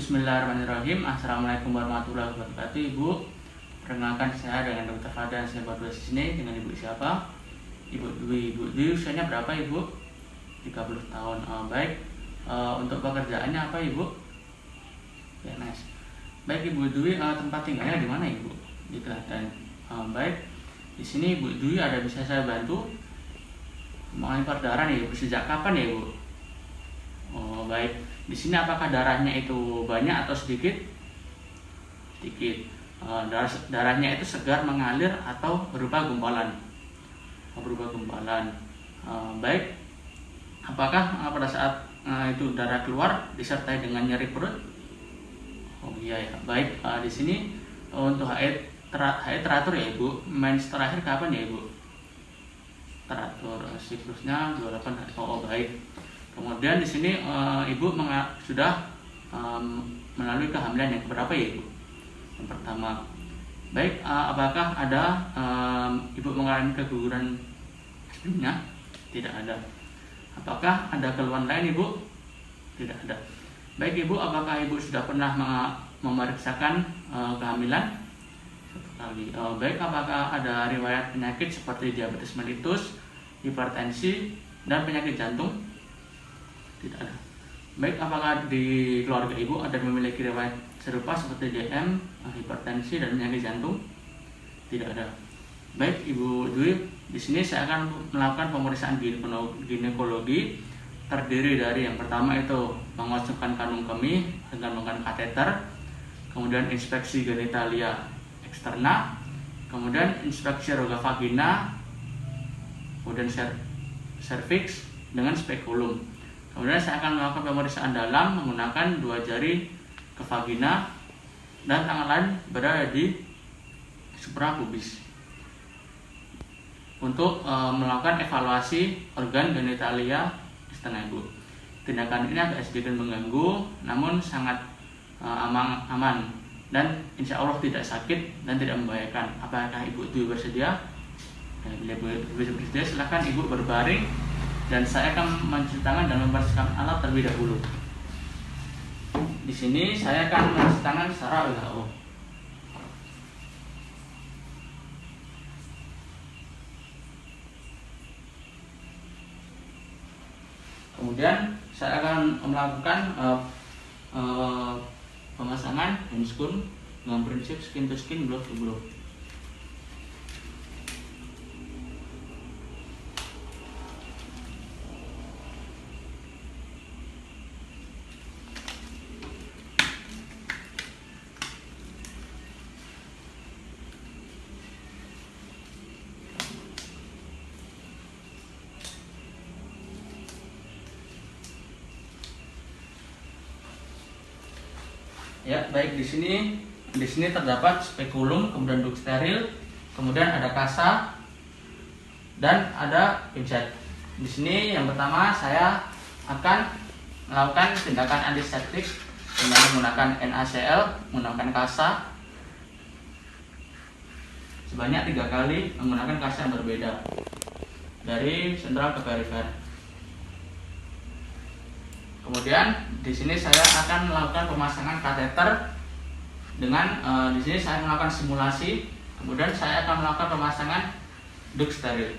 Bismillahirrahmanirrahim. Assalamualaikum warahmatullahi wabarakatuh. Ibu, perkenalkan saya dengan Dr. Fadlan. Saya berdua di sini dengan Ibu siapa? Ibu Dwi. Ibu Dwi usianya berapa Ibu? 30 tahun. Baik. Untuk pekerjaannya apa Ibu? PNS. Baik Ibu Dwi, tempat tinggalnya di mana Ibu? Di Klaten. Baik. Di sini Ibu Dwi ada bisa saya bantu? Mengenai perdarahan ya Ibu, sejak kapan ya Ibu? Baik. Di sini apakah darahnya itu banyak atau sedikit? Sedikit. Darahnya itu segar mengalir atau berupa gumpalan? Berupa gumpalan. Baik. Apakah pada saat itu darah keluar disertai dengan nyeri perut? Oh iya ya. Baik. Di sini untuk haid teratur ya Ibu. Mens terakhir kapan ya Ibu? Teratur. Siklusnya 28 hari. Oh baik. Kemudian di sini Ibu sudah melalui kehamilan yang keberapa ya Ibu? Yang pertama. Baik, apakah ada Ibu mengalami keguguran sebelumnya? Tidak ada. Apakah ada keluhan lain Ibu? Tidak ada. Baik Ibu, apakah Ibu sudah pernah memeriksakan kehamilan? Satu kali. Baik, apakah ada riwayat penyakit seperti diabetes mellitus, hipertensi, dan penyakit jantung? Tidak ada. Baik, apakah di keluarga Ibu ada yang memiliki riwayat serupa seperti DM, hipertensi, dan penyakit jantung? Tidak ada. Baik, Ibu Dwi, di sini saya akan melakukan pemeriksaan ginekologi terdiri dari yang pertama itu mengosongkan kandung kemih dengan menggunakan kateter, kemudian inspeksi genitalia eksterna, kemudian inspeksi rongga vagina, kemudian serviks dengan spekulum. Kemudian saya akan melakukan pemeriksaan dalam menggunakan 2 jari ke vagina dan tangan lain berada di suprapubis untuk melakukan evaluasi organ genitalia eksterna Ibu. Tindakan ini agak sedikit mengganggu, namun sangat aman dan insya Allah tidak sakit dan tidak membahayakan. Apakah Ibu Dwi bersedia? Bila Ibu bersedia, silakan Ibu berbaring. Dan saya akan mencuci tangan dan membersihkan alat terlebih dahulu. Di sini saya akan mencuci tangan secara WHO. Kemudian saya akan melakukan pemasangan handscoon dengan prinsip skin to skin, glove to glove. Ya, baik, di sini terdapat spekulum, kemudian duk steril, kemudian ada kasa dan ada pincet. Di sini yang pertama saya akan melakukan tindakan antiseptik dengan menggunakan NaCl, menggunakan kasa sebanyak 3 kali, menggunakan kasa yang berbeda dari sentral ke perifer. Kemudian di sini saya akan melakukan pemasangan kateter dengan di sini saya melakukan simulasi. Kemudian saya akan melakukan pemasangan duk steril.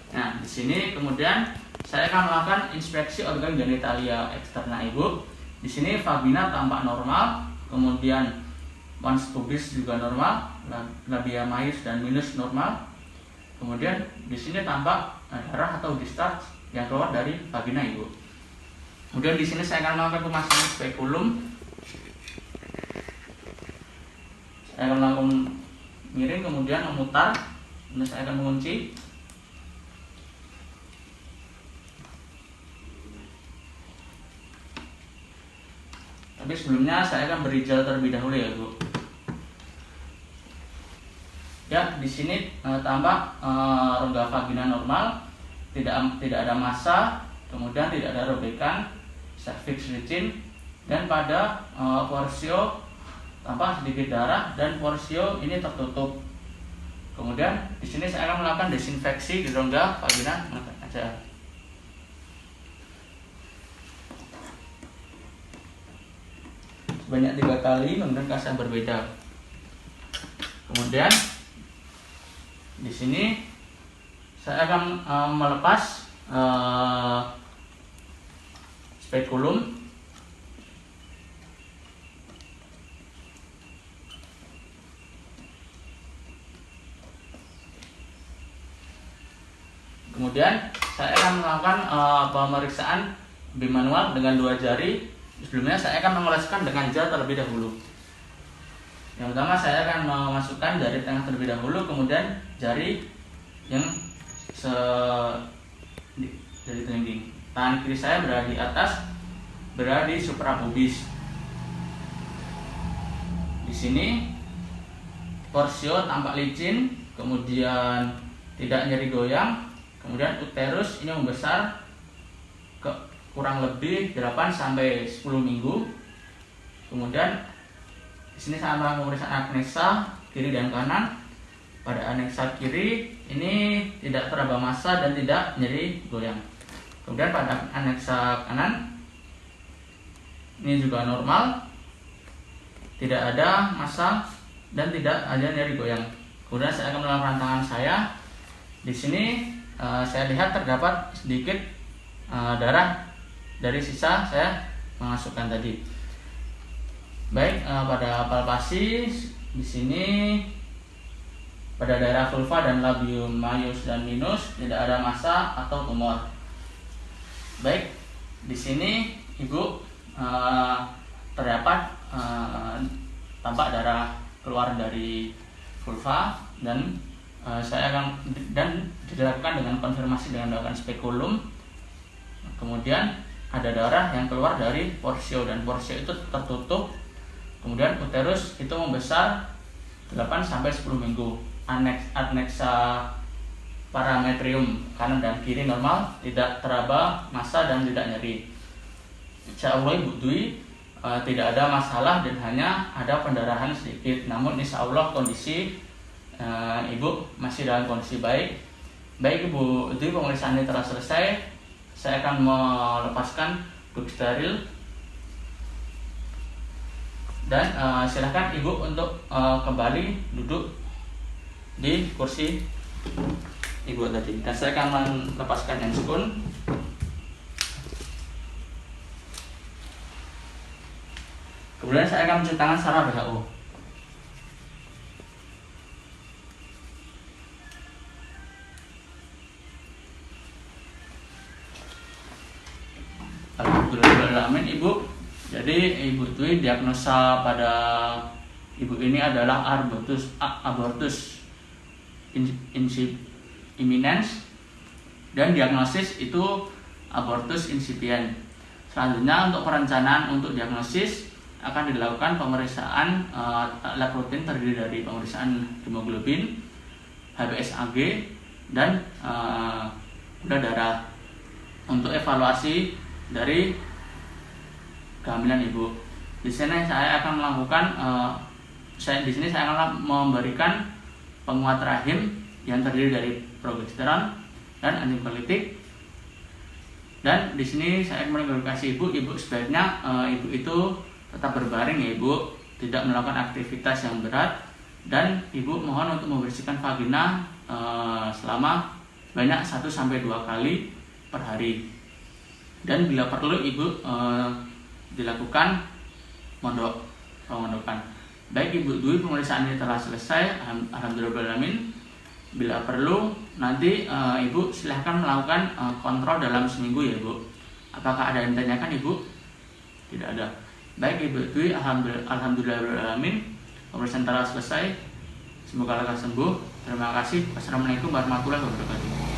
Nah, di sini kemudian saya akan melakukan inspeksi organ genitalia eksterna Ibu. Di sini vagina tampak normal, kemudian mons pubis juga normal, labia majus dan minus normal. Kemudian di sini tampak darah atau discharge yang keluar dari vagina Ibu. Kemudian di sini saya akan melakukan pemasangan spekulum. Saya akan melakukan miring, kemudian memutar, kemudian saya akan mengunci. Tapi sebelumnya saya akan beri gel terlebih dahulu ya Bu. Ya, di sini tampak rongga vagina normal, tidak ada massa, kemudian tidak ada robekan, cervix licin, dan pada porsio tampak sedikit darah dan porsio ini tertutup. Kemudian di sini saya akan melakukan desinfeksi di rongga vagina aja. sebanyak 3 kali menggunakan kas yang berbeda. Kemudian di sini saya akan melepas spekulum. Kemudian saya akan melakukan pemeriksaan bimanual dengan 2 jari. Sebelumnya saya akan mengoleskan dengan gel terlebih dahulu. Yang pertama saya akan memasukkan jari tengah terlebih dahulu, kemudian jari yang jari telingking. Tangan kiri saya berada di atas, berada di suprapubis. Di sini porsio tampak licin, kemudian tidak nyeri goyang. Kemudian uterus ini membesar ke kurang lebih 8 sampai 10 minggu. Kemudian di sini saya melakukan pemeriksaan aneksa kiri dan kanan. Pada aneksa kiri ini tidak teraba massa dan tidak nyeri goyang. Kemudian pada aneksa kanan ini juga normal, tidak ada massa dan tidak ada nyeri goyang. Kemudian saya akan melakukan tangan saya. Di sini saya lihat terdapat sedikit darah dari sisa saya memasukkan tadi. Baik, pada palpasi di sini pada daerah vulva dan labium maius dan minus tidak ada massa atau tumor. Baik, di sini ibu terdapat tampak darah keluar dari vulva dan saya akan dilakukan dengan konfirmasi dengan melakukan spekulum. Kemudian ada darah yang keluar dari porsio dan porsio itu tertutup. Kemudian uterus itu membesar 8 sampai 10 minggu. Aneksa parametrium kanan dan kiri normal, tidak teraba massa dan tidak nyeri. Insya Allah Ibu Dwi tidak ada masalah dan hanya ada pendarahan sedikit. Namun insya Allah kondisi Ibu masih dalam kondisi baik. Baik Ibu Dwi, pemeriksaan ini telah selesai. Saya akan melepaskan duk steril dan silahkan Ibu untuk kembali duduk di kursi Ibu tadi. Dan saya akan melepaskan handskun. Kemudian saya akan mencuci tangan secara WHO. Alhamdulillah, Ibu. Jadi Ibu Dwi diagnosa pada Ibu ini adalah abortus imminens dan diagnosis itu abortus incipient. Selanjutnya untuk perencanaan untuk diagnosis akan dilakukan pemeriksaan lab rutin terdiri dari pemeriksaan hemoglobin, HbSAg dan gula darah untuk evaluasi dari kehamilan Ibu. Di sini saya akan melakukan saya akan memberikan penguat rahim yang terdiri dari progesteron dan antipolitik. Dan di sini saya akan merekomendasi Ibu sebaiknya Ibu itu tetap berbaring ya Ibu, tidak melakukan aktivitas yang berat, dan Ibu mohon untuk membersihkan vagina selama banyak 1 sampai 2 kali per hari. Dan bila perlu Ibu dilakukan pemondokan. Baik Ibu Dwi, pemeriksaan ini telah selesai. Alhamdulillahirrahmanirrahim. Bila perlu nanti Ibu silahkan melakukan kontrol dalam seminggu ya Ibu. Apakah ada yang ditanyakan Ibu? Tidak ada. Baik Ibu Dwi, alhamdulillahirrahmanirrahim. Pemeriksaan telah selesai. Semoga lekas sembuh. Terima kasih. Wassalamualaikum warahmatullahi wabarakatuh.